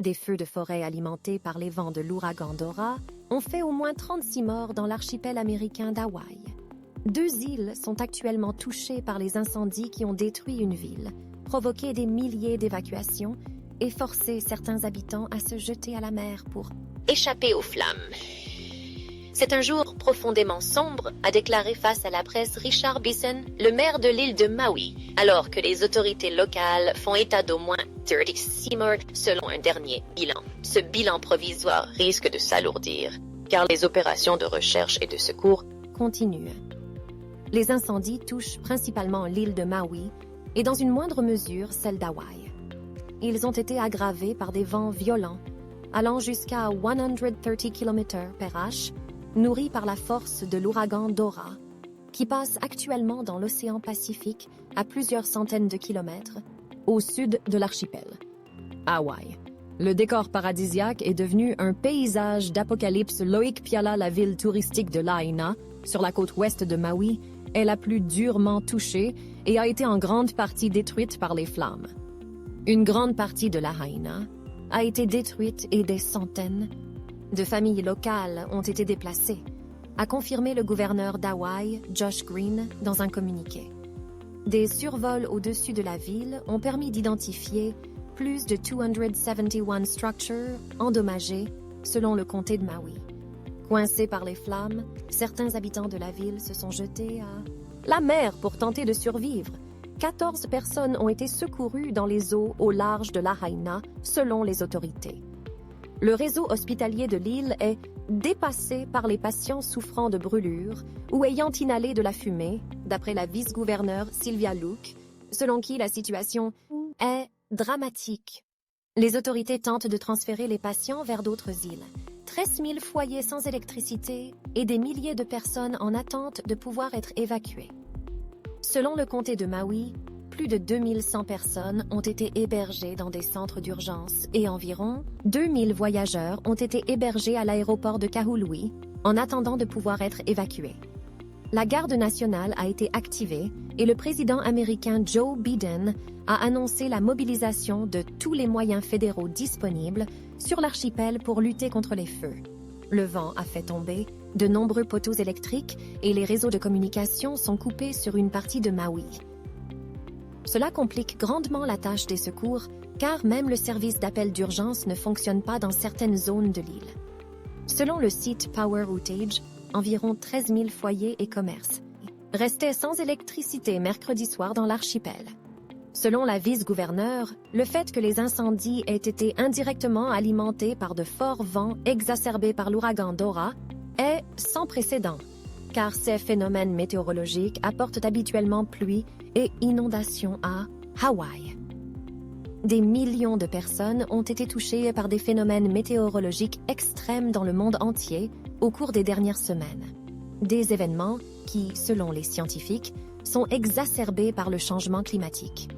Des feux de forêt alimentés par les vents de l'ouragan Dora ont fait au moins 36 morts dans l'archipel américain d'Hawaï. 2 îles sont actuellement touchées par les incendies qui ont détruit une ville, provoqué des milliers d'évacuations et forcé certains habitants à se jeter à la mer pour échapper aux flammes. C'est un jour profondément sombre, a déclaré face à la presse Richard Bisson, le maire de l'île de Maui, alors que les autorités locales font état d'au moins 36 morts selon un dernier bilan. Ce bilan provisoire risque de s'alourdir, car les opérations de recherche et de secours continuent. Les incendies touchent principalement l'île de Maui et dans une moindre mesure celle d'Hawaï. Ils ont été aggravés par des vents violents, allant jusqu'à 130 km/h, nourris par la force de l'ouragan Dora, qui passe actuellement dans l'océan Pacifique à plusieurs centaines de kilomètres au sud de l'archipel. Hawaï. Le décor paradisiaque est devenu un paysage d'apocalypse. Loic Piala, la ville touristique de Lahaina, sur la côte ouest de Maui, est la plus durement touchée et a été en grande partie détruite par les flammes. Une grande partie de Lahaina a été détruite et des centaines de familles locales ont été déplacées, a confirmé le gouverneur d'Hawaï, Josh Green, dans un communiqué. Des survols au-dessus de la ville ont permis d'identifier plus de 271 structures endommagées selon le comté de Maui. Coincés par les flammes, certains habitants de la ville se sont jetés à la mer pour tenter de survivre. 14 personnes ont été secourues dans les eaux au large de Lahaina, selon les autorités. Le réseau hospitalier de l'île est dépassé par les patients souffrant de brûlures ou ayant inhalé de la fumée, d'après la vice-gouverneure Sylvia Luke, selon qui la situation est dramatique. Les autorités tentent de transférer les patients vers d'autres îles. 13 000 foyers sans électricité et des milliers de personnes en attente de pouvoir être évacuées. Selon le comté de Maui, plus de 2100 personnes ont été hébergées dans des centres d'urgence et environ 2000 voyageurs ont été hébergés à l'aéroport de Kahului en attendant de pouvoir être évacués. La garde nationale a été activée et le président américain Joe Biden a annoncé la mobilisation de tous les moyens fédéraux disponibles sur l'archipel pour lutter contre les feux. Le vent a fait tomber de nombreux poteaux électriques et les réseaux de communication sont coupés sur une partie de Maui. Cela complique grandement la tâche des secours, car même le service d'appel d'urgence ne fonctionne pas dans certaines zones de l'île. Selon le site Power Outage, environ 13 000 foyers et commerces restaient sans électricité mercredi soir dans l'archipel. Selon la vice-gouverneure, le fait que les incendies aient été indirectement alimentés par de forts vents exacerbés par l'ouragan Dora est sans précédent, car ces phénomènes météorologiques apportent habituellement pluie et inondations à Hawaï. Des millions de personnes ont été touchées par des phénomènes météorologiques extrêmes dans le monde entier au cours des dernières semaines. Des événements qui, selon les scientifiques, sont exacerbés par le changement climatique.